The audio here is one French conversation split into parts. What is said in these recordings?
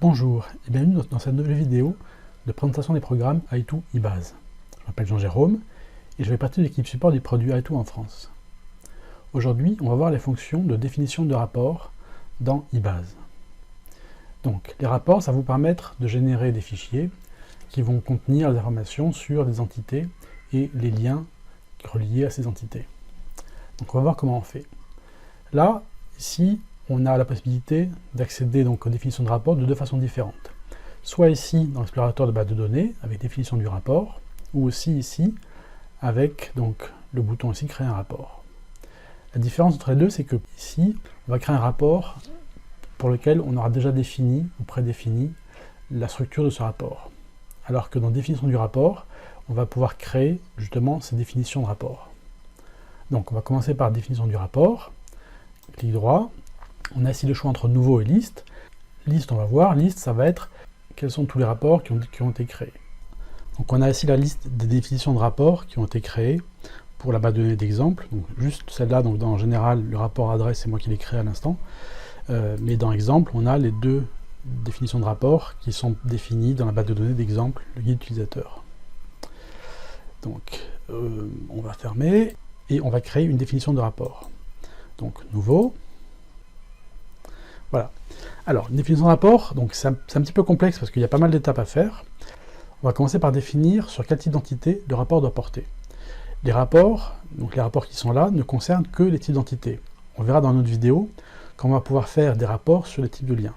Bonjour et bienvenue dans cette nouvelle vidéo de présentation des programmes i2 eBase. Je m'appelle Jean-Jérôme et je fais partie de l'équipe support du produit i2 en France. Aujourd'hui, on va voir les fonctions de définition de rapports dans eBase. Donc, les rapports, ça va vous permettre de générer des fichiers qui vont contenir des informations sur des entités et les liens reliés à ces entités. Donc, on va voir comment on fait. Là, ici, on a la possibilité d'accéder aux définitions de rapport de deux façons différentes. Soit ici, dans l'explorateur de base de données, avec définition du rapport, ou aussi ici, avec le bouton ici, créer un rapport. La différence entre les deux, c'est que ici, on va créer un rapport pour lequel on aura déjà défini ou prédéfini la structure de ce rapport. Alors que dans définition du rapport, on va pouvoir créer justement ces définitions de rapport. Donc on va commencer par définition du rapport, clic droit. On a ici le choix entre nouveau et liste. Liste, on va voir. Liste, ça va être quels sont tous les rapports qui ont été créés. Donc on a ici la liste des définitions de rapports qui ont été créés pour la base de données d'exemple. Donc juste celle-là, donc en général, le rapport adresse, c'est moi qui l'ai créé à l'instant. Mais dans exemple, on a les deux définitions de rapports qui sont définies dans la base de données d'exemple, le guide utilisateur. Donc on va fermer et on va créer une définition de rapport. Donc nouveau. Voilà. Alors, une définition de rapport, c'est un petit peu complexe parce qu'il y a pas mal d'étapes à faire. On va commencer par définir sur quel type d'entité le rapport doit porter. Les rapports, donc les rapports qui sont là, ne concernent que les types d'entités. On verra dans notre vidéo qu'on va pouvoir faire des rapports sur les types de liens.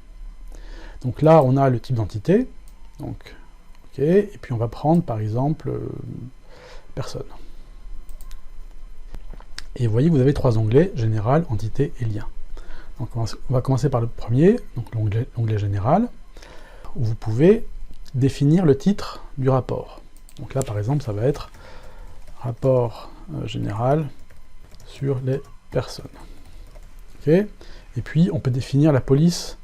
Donc là, on a le type d'entité. Donc, ok, et puis on va prendre par exemple personne. Et vous voyez, vous avez trois onglets, général, entité et lien. Donc on va commencer par le premier, donc l'onglet général, où vous pouvez définir le titre du rapport. Donc là, par exemple, ça va être rapport général sur les personnes. Ok. Et puis, on peut définir la police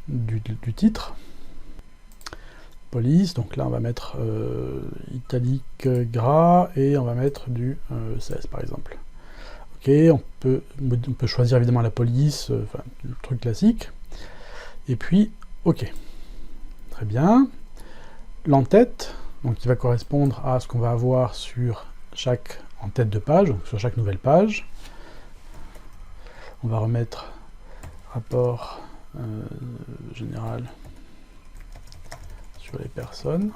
du titre. Police, donc là, on va mettre italique gras, et on va mettre du 16, par exemple. Ok, on peut choisir évidemment la police, le truc classique. Et puis, ok. Très bien. L'entête, donc qui va correspondre à ce qu'on va avoir sur chaque en-tête de page, donc sur chaque nouvelle page. On va remettre rapport général sur les personnes.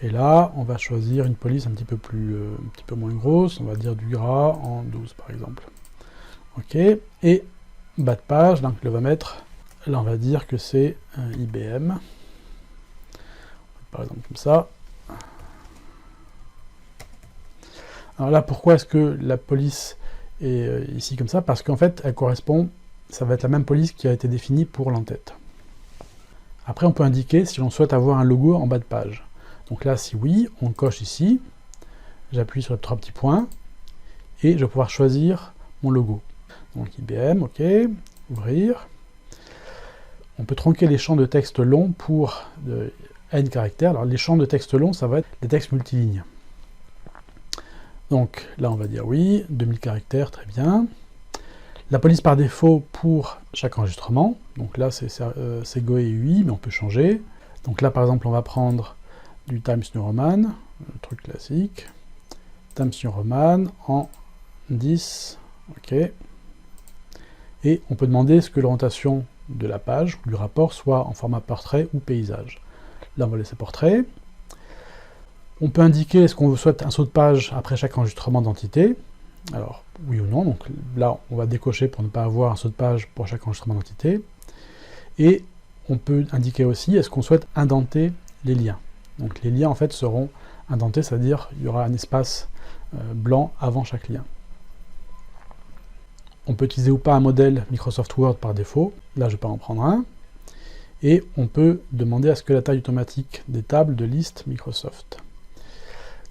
Et là, on va choisir une police un petit peu moins grosse, on va dire du gras en 12 par exemple. Ok, et bas de page, donc on va mettre, là on va dire que c'est un IBM, par exemple comme ça. Alors là, pourquoi est-ce que la police est ici comme ça? Parce qu'en fait, elle correspond, ça va être la même police qui a été définie pour l'entête. Après, on peut indiquer si l'on souhaite avoir un logo en bas de page. Donc là, si oui, on coche ici, j'appuie sur les trois petits points, et je vais pouvoir choisir mon logo. Donc IBM, ok, ouvrir. On peut tronquer les champs de texte longs pour n caractères. Alors les champs de texte longs, ça va être des textes multilignes. Donc là, on va dire oui, 2000 caractères, très bien. La police par défaut pour chaque enregistrement. Donc là, c'est Go et UI, mais on peut changer. Donc là, par exemple, on va prendre du Times New Roman, le truc classique, Times New Roman en 10, ok, et on peut demander ce que l'orientation de la page ou du rapport soit en format portrait ou paysage. Là on va laisser portrait. On peut indiquer est-ce qu'on souhaite un saut de page après chaque enregistrement d'entité, alors oui ou non, donc là on va décocher pour ne pas avoir un saut de page pour chaque enregistrement d'entité, et on peut indiquer aussi est-ce qu'on souhaite indenter les liens. Donc les liens en fait seront indentés, c'est-à-dire il y aura un espace blanc avant chaque lien. On peut utiliser ou pas un modèle Microsoft Word par défaut, là je vais pas en prendre un, et on peut demander à ce que la taille automatique des tables de liste Microsoft.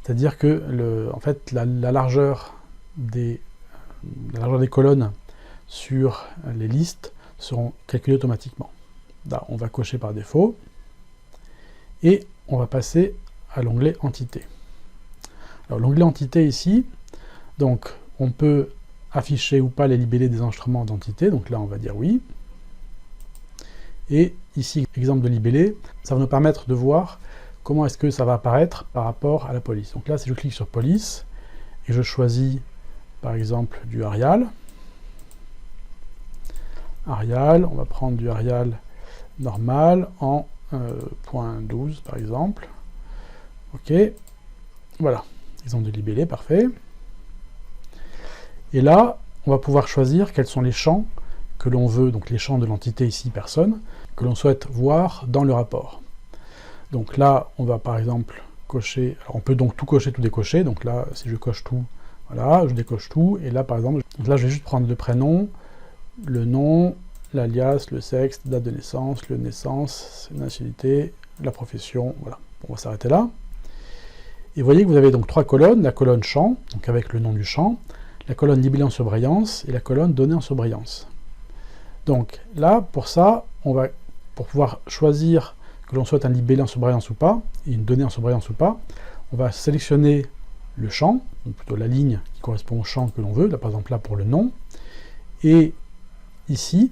C'est-à-dire que en fait, la largeur des colonnes sur les listes seront calculées automatiquement. Là, on va cocher par défaut, et on va passer à l'onglet Entité. Alors l'onglet Entité ici, donc on peut afficher ou pas les libellés des enregistrements d'entités, donc là on va dire oui. Et ici, exemple de libellé, ça va nous permettre de voir comment est-ce que ça va apparaître par rapport à la police. Donc là, si je clique sur police, et je choisis par exemple du Arial. Arial, on va prendre du Arial normal en .12 par exemple. Ok, voilà, exemple de libellé, parfait. Et là, on va pouvoir choisir quels sont les champs que l'on veut, donc les champs de l'entité ici, personne, que l'on souhaite voir dans le rapport. Donc là, on va par exemple cocher, alors on peut donc tout cocher, tout décocher, donc là, si je coche tout, voilà, je décoche tout, et là par exemple, donc là je vais juste prendre le prénom, le nom, l'alias, le sexe, date de naissance, le naissance, nationalité, la profession, voilà. On va s'arrêter là. Et vous voyez que vous avez donc 3 colonnes, la colonne champ, donc avec le nom du champ, la colonne libellé en surbrillance, et la colonne donné en surbrillance. Donc là, pour ça, pour pouvoir choisir que l'on souhaite un libellé en surbrillance ou pas, et une donnée en surbrillance ou pas, on va sélectionner le champ, donc plutôt la ligne qui correspond au champ que l'on veut, là par exemple là pour le nom, et ici,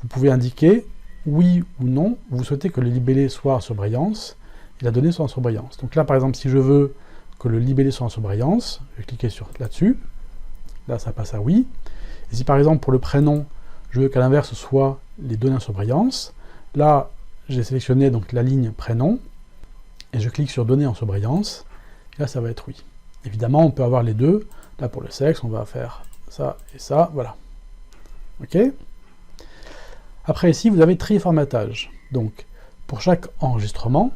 vous pouvez indiquer oui ou non, vous souhaitez que le libellé soit en surbrillance, et la donnée soit en surbrillance. Donc là par exemple, si je veux que le libellé soit en surbrillance, je vais cliquer là-dessus, là ça passe à oui, et si par exemple pour le prénom, je veux qu'à l'inverse soit les données en surbrillance, là j'ai sélectionné donc la ligne prénom, et je clique sur données en surbrillance, et là ça va être oui. Évidemment on peut avoir les deux, là pour le sexe on va faire ça et ça, voilà. Ok. Après ici vous avez tri et formatage, donc pour chaque enregistrement,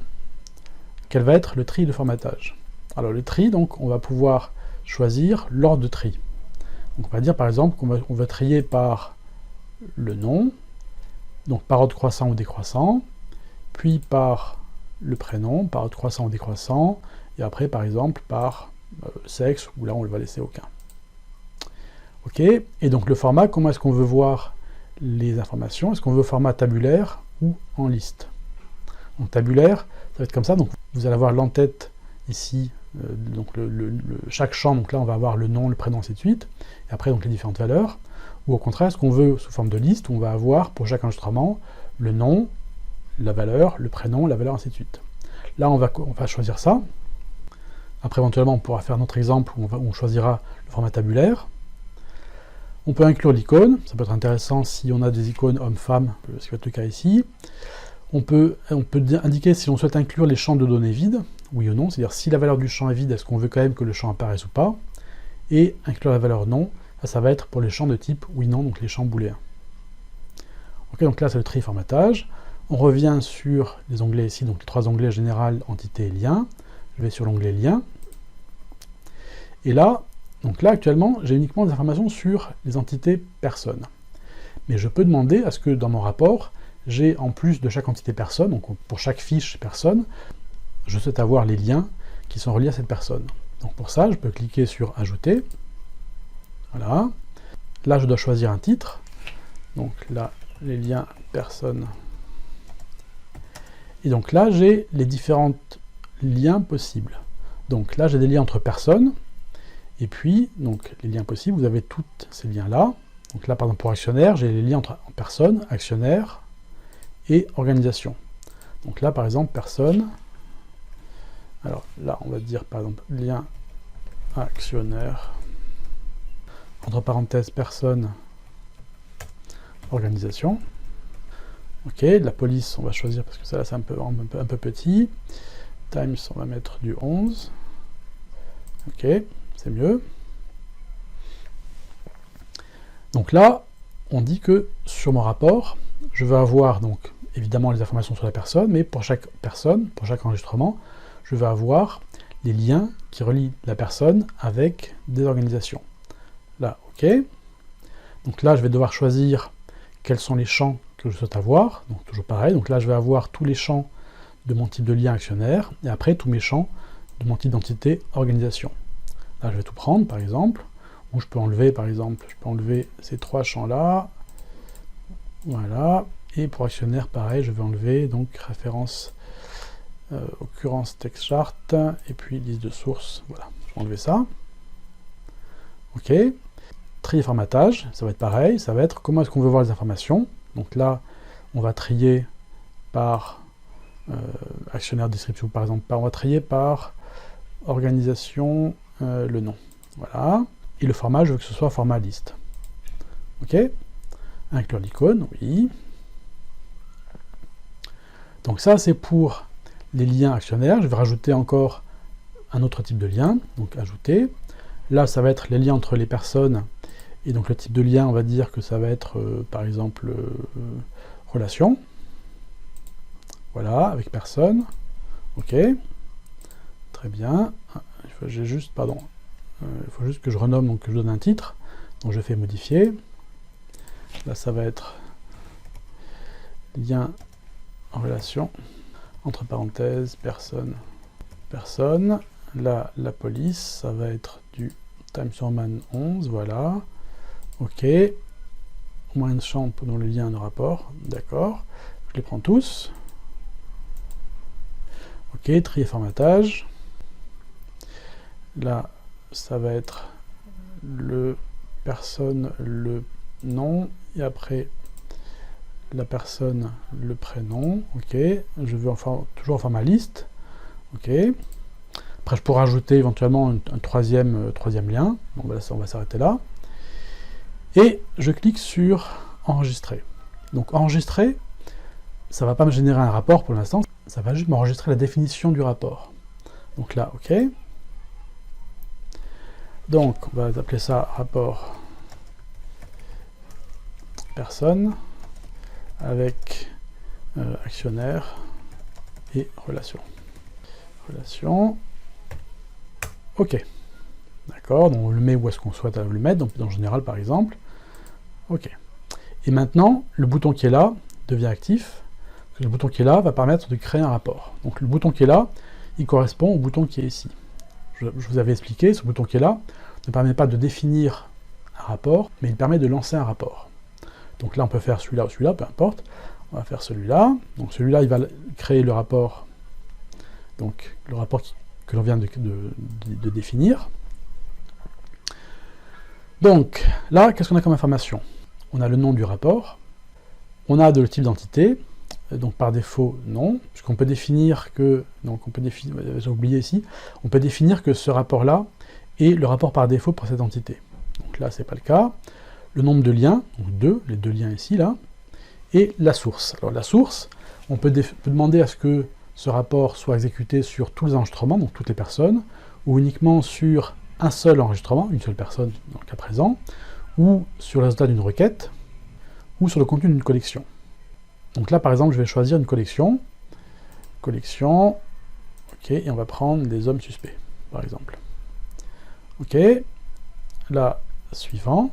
quel va être le tri de formatage. Alors le tri, donc on va pouvoir choisir l'ordre de tri. Donc on va dire par exemple qu'on va trier par le nom, donc par ordre croissant ou décroissant, puis par le prénom, par ordre croissant ou décroissant, et après par exemple par sexe, où là on ne va laisser aucun. Ok, et donc le format, comment est-ce qu'on veut voir les informations? Est-ce qu'on veut format tabulaire ou en liste? Donc tabulaire, ça va être comme ça, donc vous allez avoir l'entête ici, donc chaque champ, donc là on va avoir le nom, le prénom, ainsi de suite, et après donc les différentes valeurs, ou au contraire, ce qu'on veut sous forme de liste, où on va avoir pour chaque enregistrement le nom, la valeur, le prénom, la valeur, ainsi de suite. Là on va choisir ça. Après éventuellement on pourra faire notre exemple où on choisira le format tabulaire. On peut inclure l'icône, ça peut être intéressant si on a des icônes hommes-femmes, ce qui va être le cas ici. On peut indiquer si on souhaite inclure les champs de données vides, oui ou non, c'est-à-dire si la valeur du champ est vide, est-ce qu'on veut quand même que le champ apparaisse ou pas, et inclure la valeur non, ça va être pour les champs de type oui-non, donc les champs booléens. Ok, donc là c'est le tri formatage. On revient sur les onglets ici, donc les 3 onglets général, entité et lien. Je vais sur l'onglet lien. Et là, donc là actuellement, j'ai uniquement des informations sur les entités personnes. Mais je peux demander à ce que dans mon rapport, j'ai en plus de chaque entité personne, donc pour chaque fiche personne, je souhaite avoir les liens qui sont reliés à cette personne. Donc pour ça, je peux cliquer sur ajouter. Voilà. Là, je dois choisir un titre. Donc là, les liens personnes. Et donc là, j'ai les différents liens possibles. Donc là, j'ai des liens entre personnes. Et puis, donc les liens possibles, vous avez tous ces liens-là. Donc là, par exemple, pour actionnaire, j'ai les liens entre personnes, actionnaire et organisation. Donc là, par exemple, personne. Alors là, on va dire, par exemple, lien actionnaire. Entre parenthèses, personne, organisation. Ok, la police, on va choisir, parce que ça, là, c'est un peu petit. Times, on va mettre du 11. Ok, c'est mieux. Donc là, on dit que sur mon rapport, je veux avoir donc évidemment les informations sur la personne, mais pour chaque personne, pour chaque enregistrement, je veux avoir les liens qui relient la personne avec des organisations. Là, ok. Donc là, je vais devoir choisir quels sont les champs que je souhaite avoir. Donc toujours pareil, donc là, je vais avoir tous les champs de mon type de lien actionnaire, et après tous mes champs de mon type d'entité organisation. Là, je vais tout prendre, par exemple, ou je peux enlever, par exemple, je peux enlever ces 3 champs-là, voilà, et pour actionnaire, pareil, je vais enlever, donc, référence, occurrence text chart, et puis liste de sources, voilà, je vais enlever ça. Ok, tri et formatage, ça va être pareil, ça va être comment est-ce qu'on veut voir les informations, donc là, on va trier par actionnaire description, par exemple, on va trier par organisation le nom. Voilà. Et le format, je veux que ce soit format liste. OK? Inclure l'icône, oui. Donc ça, c'est pour les liens actionnaires. Je vais rajouter encore un autre type de lien, donc ajouter. Là, ça va être les liens entre les personnes, et donc le type de lien, on va dire que ça va être, par exemple, relation. Voilà, avec personne. OK. Très bien. J'ai juste, pardon, il faut juste que je renomme, donc que je donne un titre. Donc je fais modifier. Là, ça va être lien en relation, entre parenthèses, personne, personne. Là, la police, ça va être du Times Roman 11, voilà. OK. Moins de champ dans le lien de rapport, d'accord. Je les prends tous. OK, tri et formatage. Là, ça va être le personne, le nom, et après la personne, le prénom. OK, je veux toujours en format liste. OK. Après, je pourrais ajouter éventuellement un troisième lien. Donc voilà, ça, on va s'arrêter là. Et je clique sur enregistrer. Donc enregistrer, ça ne va pas me générer un rapport pour l'instant, ça va juste m'enregistrer la définition du rapport. Donc là, OK. Donc, on va appeler ça rapport personne avec actionnaire et relation. Relation. OK. D'accord, donc on le met où est-ce qu'on souhaite le mettre, donc en général par exemple. OK. Et maintenant, le bouton qui est là devient actif. Le bouton qui est là va permettre de créer un rapport. Donc le bouton qui est là, il correspond au bouton qui est ici. Je vous avais expliqué, ce bouton qui est là ne permet pas de définir un rapport, mais il permet de lancer un rapport. Donc là, on peut faire celui-là ou celui-là, peu importe. On va faire celui-là. Donc celui-là, il va créer le rapport, donc le rapport que l'on vient de définir. Donc là, qu'est-ce qu'on a comme information? On a le nom du rapport, on a le type d'entité, donc par défaut non, puisqu'on peut définir que, donc on peut définir, j'ai oublié ici, on peut définir que ce rapport-là est le rapport par défaut pour cette entité. Donc là, c'est pas le cas. Le nombre de liens, donc les deux liens ici, là, et la source. Alors la source, on peut demander à ce que ce rapport soit exécuté sur tous les enregistrements, donc toutes les personnes, ou uniquement sur un seul enregistrement, une seule personne dans le cas présent, ou sur le résultat d'une requête, ou sur le contenu d'une collection. Donc là, par exemple, je vais choisir une collection. Collection, OK, et on va prendre des hommes suspects, par exemple. OK, là, suivant.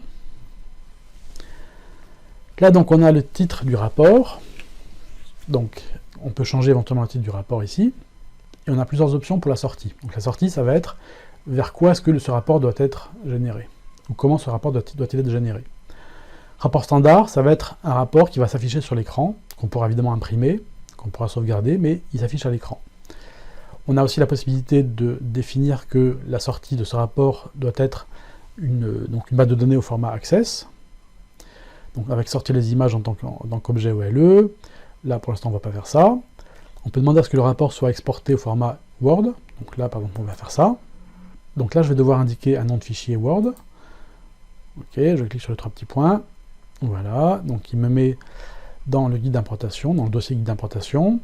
Là, donc, on a le titre du rapport. Donc, on peut changer éventuellement le titre du rapport ici. Et on a plusieurs options pour la sortie. Donc la sortie, ça va être vers quoi est-ce que ce rapport doit être généré, ou comment ce rapport doit-il être généré. Rapport standard, ça va être un rapport qui va s'afficher sur l'écran, qu'on pourra évidemment imprimer, qu'on pourra sauvegarder, mais il s'affiche à l'écran. On a aussi la possibilité de définir que la sortie de ce rapport doit être une base de données au format Access, donc avec sortir les images en tant qu'objet OLE. Là, pour l'instant, on ne va pas faire ça. On peut demander à ce que le rapport soit exporté au format Word. Donc là, par exemple, on va faire ça. Donc là, je vais devoir indiquer un nom de fichier Word. OK, je clique sur les trois petits points. Voilà, donc il me met dans le guide d'importation, dans le dossier guide d'importation.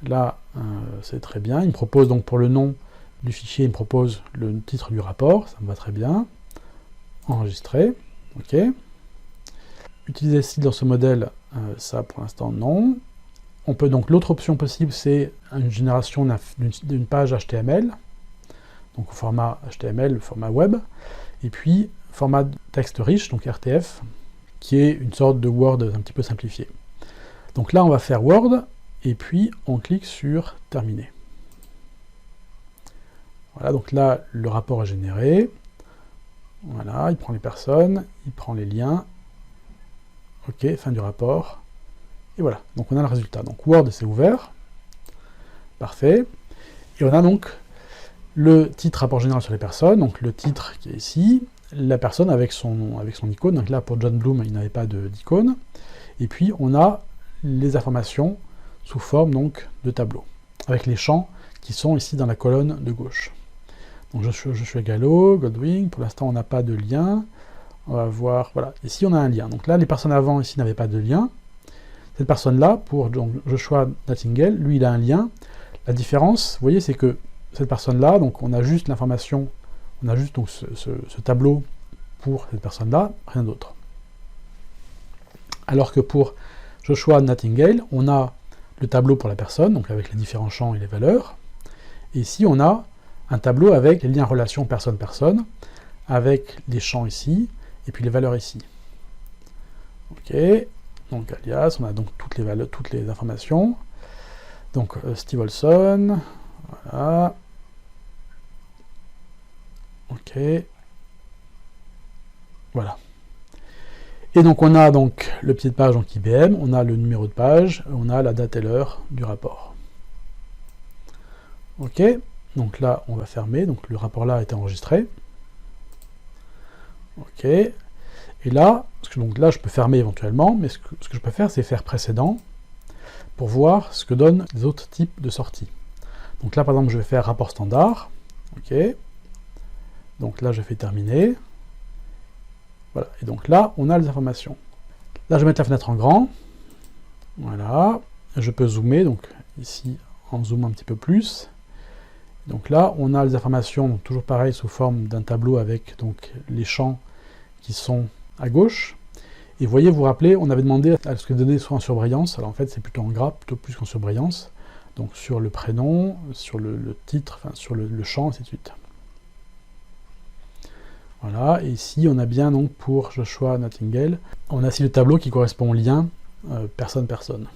Là, c'est très bien. Il me propose donc pour le nom du fichier, il me propose le titre du rapport. Ça me va très bien. Enregistrer. OK. Utiliser style dans ce modèle, ça pour l'instant non. On peut donc, l'autre option possible, c'est une génération d'une page HTML, donc au format HTML, le format web, et puis format texte riche, donc RTF, qui est une sorte de Word un petit peu simplifié. Donc là, on va faire Word, et puis on clique sur Terminer. Voilà, donc là, le rapport est généré. Voilà, il prend les personnes, il prend les liens. OK, fin du rapport. Et voilà, donc on a le résultat. Donc Word, c'est ouvert. Parfait. Et on a donc le titre rapport général sur les personnes, donc le titre qui est ici, la personne avec son icône. Donc là, pour John Bloom, il n'avait pas d'icône. Et puis, on a les informations sous forme donc de tableau, avec les champs qui sont ici dans la colonne de gauche. Donc je suis Gallo, Goldwing, pour l'instant on n'a pas de lien. On va voir, voilà, ici on a un lien. Donc là, les personnes avant ici n'avaient pas de lien. Cette personne-là, pour donc, Joshua Nightingale, lui il a un lien. La différence, vous voyez, c'est que cette personne-là, donc on a juste l'information, on a juste donc ce tableau pour cette personne-là, rien d'autre. Alors que pour Joshua Nightingale, on a le tableau pour la personne, donc avec les différents champs et les valeurs. Et ici, on a un tableau avec les liens relations personne-personne, avec les champs ici, et puis les valeurs ici. Ok, donc alias, on a donc toutes les valeurs, toutes les informations. Donc Steve Olson, voilà. Ok, voilà. Et donc on a donc le pied de page donc IBM, on a le numéro de page, on a la date et l'heure du rapport. Ok, donc là on va fermer, donc le rapport là a été enregistré. Ok, et là, donc là je peux fermer éventuellement, mais ce que je peux faire c'est faire précédent pour voir ce que donnent les autres types de sorties. Donc là par exemple je vais faire rapport standard, ok, donc là je fais terminer, voilà, et donc là on a les informations. Là je vais mettre la fenêtre en grand, voilà, je peux zoomer, donc ici en zoomant un petit peu plus. Donc là, on a les informations, donc toujours pareil, sous forme d'un tableau avec donc les champs qui sont à gauche. Et vous voyez, vous vous rappelez, on avait demandé à ce que les données soient en surbrillance. Alors en fait, c'est plutôt en gras, plutôt plus qu'en surbrillance. Donc sur le prénom, sur le titre, enfin sur le champ, ainsi de suite. Voilà, et ici, on a bien donc pour Joshua Nightingale, on a ici le tableau qui correspond au lien personne-personne.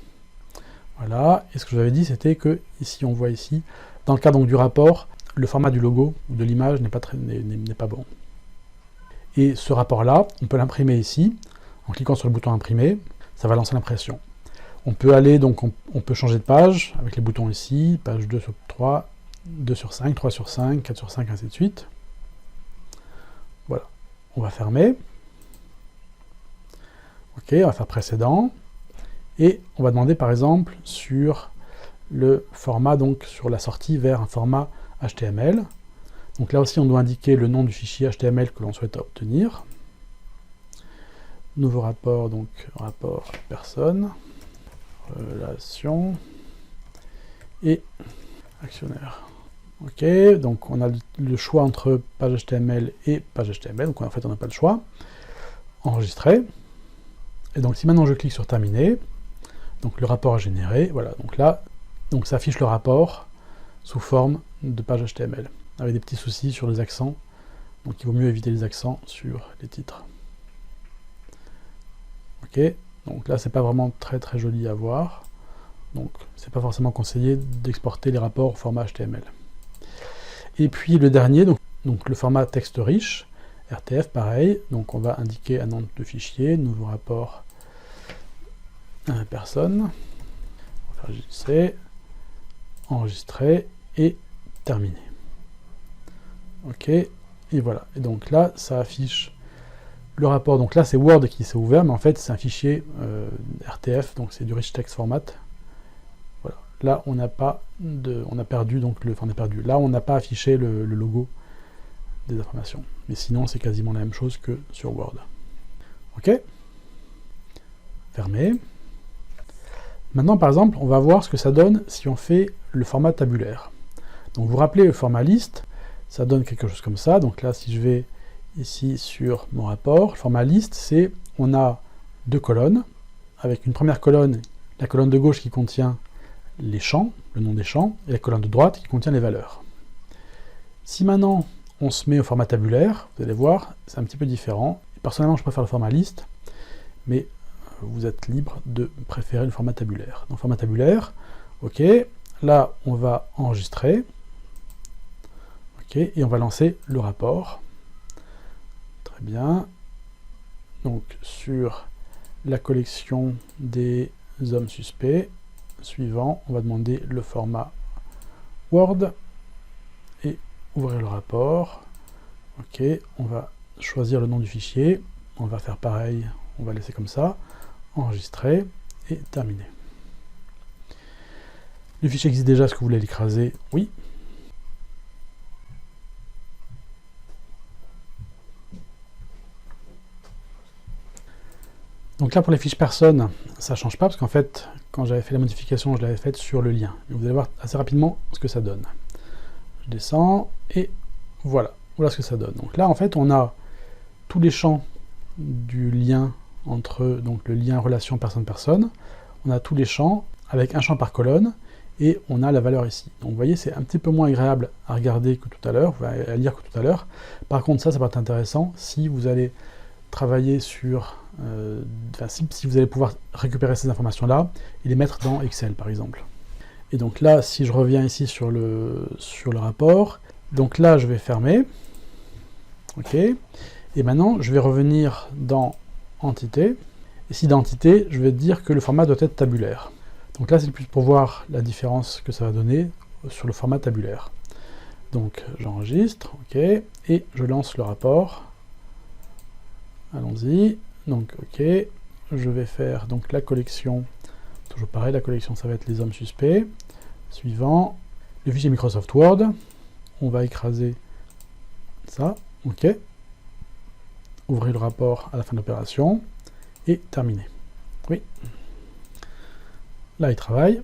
Voilà, et ce que je vous avais dit, c'était que ici, on voit ici, dans le cas donc du rapport, le format du logo ou de l'image n'est pas bon. Et ce rapport-là, on peut l'imprimer ici, en cliquant sur le bouton imprimer, ça va lancer l'impression. On peut aller, donc on peut changer de page, avec les boutons ici, page 2 sur 3, 2 sur 5, 3 sur 5, 4 sur 5, ainsi de suite. Voilà, on va fermer. Ok, on va faire précédent. Et on va demander par exemple sur le format, donc sur la sortie vers un format HTML. Donc là aussi on doit indiquer le nom du fichier HTML que l'on souhaite obtenir. Nouveau rapport, donc rapport personne, relation et actionnaire. Ok, donc on a le choix entre page HTML et page HTML, donc en fait on n'a pas le choix. Enregistrer. Et donc si maintenant je clique sur terminer, donc le rapport est généré, voilà, donc là, donc ça affiche le rapport sous forme de page HTML, avec des petits soucis sur les accents, donc il vaut mieux éviter les accents sur les titres. Ok, donc là c'est pas vraiment très joli à voir, donc c'est pas forcément conseillé d'exporter les rapports au format HTML. Et puis le dernier, donc le format texte riche, RTF pareil, donc on va indiquer un nom de fichier, nouveau rapport personne, on va faire JC, enregistrer et terminer. Ok, et voilà, et donc là ça affiche le rapport, donc là c'est Word qui s'est ouvert, mais en fait c'est un fichier RTF, donc c'est du Rich Text Format. Voilà, là on n'a pas de, on a perdu donc le, enfin on a perdu, là on n'a pas affiché le logo des informations, mais sinon c'est quasiment la même chose que sur Word. Ok, fermé. Maintenant par exemple on va voir ce que ça donne si on fait le format tabulaire. Donc vous vous rappelez le format liste, ça donne quelque chose comme ça. Donc là si je vais ici sur mon rapport, le format liste c'est, on a deux colonnes, avec une première colonne, la colonne de gauche qui contient les champs, le nom des champs, et la colonne de droite qui contient les valeurs. Si maintenant on se met au format tabulaire, vous allez voir, c'est un petit peu différent. Personnellement je préfère le format liste, mais vous êtes libre de préférer le format tabulaire. Donc format tabulaire, ok, là on va enregistrer, ok, et on va lancer le rapport. Très bien. Donc sur la collection des hommes suspects, suivant, on va demander le format Word et ouvrir le rapport. Ok, on va choisir le nom du fichier, on va faire pareil, on va laisser comme ça, enregistrer et terminer. Le fichier existe déjà, est-ce que vous voulez l'écraser? Oui. Donc là, pour les fiches personnes, ça ne change pas, parce qu'en fait, quand j'avais fait la modification, je l'avais faite sur le lien. Et vous allez voir assez rapidement ce que ça donne. Je descends, et voilà. Voilà ce que ça donne. Donc là, en fait, on a tous les champs du lien entre donc, le lien relation personne-personne. On a tous les champs avec un champ par colonne, et on a la valeur ici. Donc vous voyez, c'est un petit peu moins agréable à regarder que tout à l'heure, à lire que tout à l'heure. Par contre, ça va être intéressant si vous allez travailler sur... si vous allez pouvoir récupérer ces informations-là et les mettre dans Excel, par exemple. Et donc là, si je reviens ici sur le rapport, donc là, je vais fermer. OK. Et maintenant, je vais revenir dans Entité. Ici, dans Entité, je vais dire que le format doit être tabulaire. Donc là, c'est plus pour voir la différence que ça va donner sur le format tabulaire. Donc, j'enregistre, OK, et je lance le rapport. Allons-y. Donc, OK, je vais faire donc la collection. Toujours pareil, la collection, ça va être les hommes suspects. Suivant, le fichier Microsoft Word. On va écraser ça. OK. Ouvrir le rapport à la fin de l'opération. Et terminer. Oui. Là, il travaille.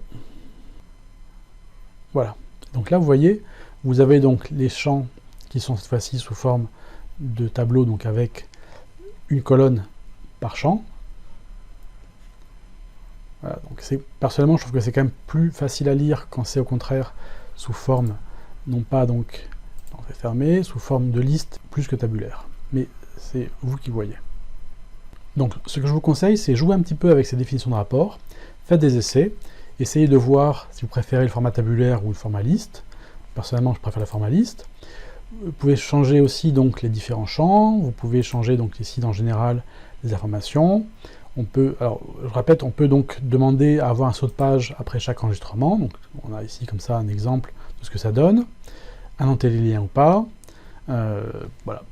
Voilà. Donc là, vous voyez, vous avez donc les champs qui sont cette fois-ci sous forme de tableau, donc avec une colonne par champ. Voilà, donc personnellement, je trouve que c'est quand même plus facile à lire quand c'est au contraire sous forme, non pas donc, on fait fermer, sous forme de liste plus que tabulaire. Mais c'est vous qui voyez. Donc, ce que je vous conseille, c'est jouer un petit peu avec ces définitions de rapport, faites des essais, essayez de voir si vous préférez le format tabulaire ou le format liste. Personnellement, je préfère le format liste. Vous pouvez changer aussi donc les différents champs, vous pouvez changer donc ici en général les informations. On peut, alors je répète, on peut donc demander à avoir un saut de page après chaque enregistrement. Donc on a ici comme ça un exemple de ce que ça donne. Annonter les liens ou pas. Voilà.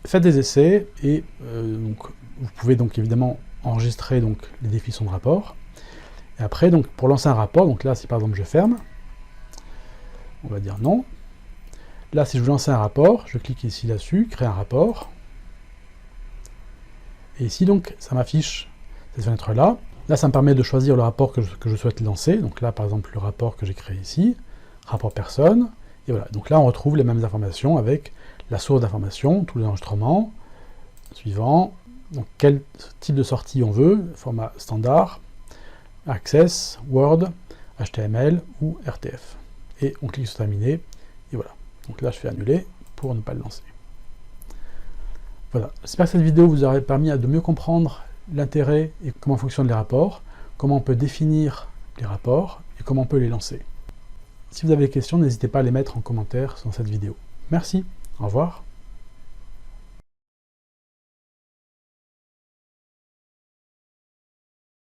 Faites des essais et donc, vous pouvez donc évidemment enregistrer donc les définitions de rapport. Et après, donc pour lancer un rapport, donc là si par exemple je ferme, on va dire non. Là, si je veux lancer un rapport, je clique ici là-dessus, créer un rapport. Et ici, donc, ça m'affiche cette fenêtre-là. Là, ça me permet de choisir le rapport que je souhaite lancer. Donc là, par exemple, le rapport que j'ai créé ici, rapport personne. Et voilà. Donc là, on retrouve les mêmes informations avec la source d'information, tous les enregistrements. Suivant. Donc, quel type de sortie on veut, format standard, Access, Word, HTML ou RTF. Et on clique sur terminer. Et voilà. Donc là, je fais annuler pour ne pas le lancer. Voilà. J'espère que cette vidéo vous aura permis de mieux comprendre l'intérêt et comment fonctionnent les rapports, comment on peut définir les rapports et comment on peut les lancer. Si vous avez des questions, n'hésitez pas à les mettre en commentaire sur cette vidéo. Merci, au revoir.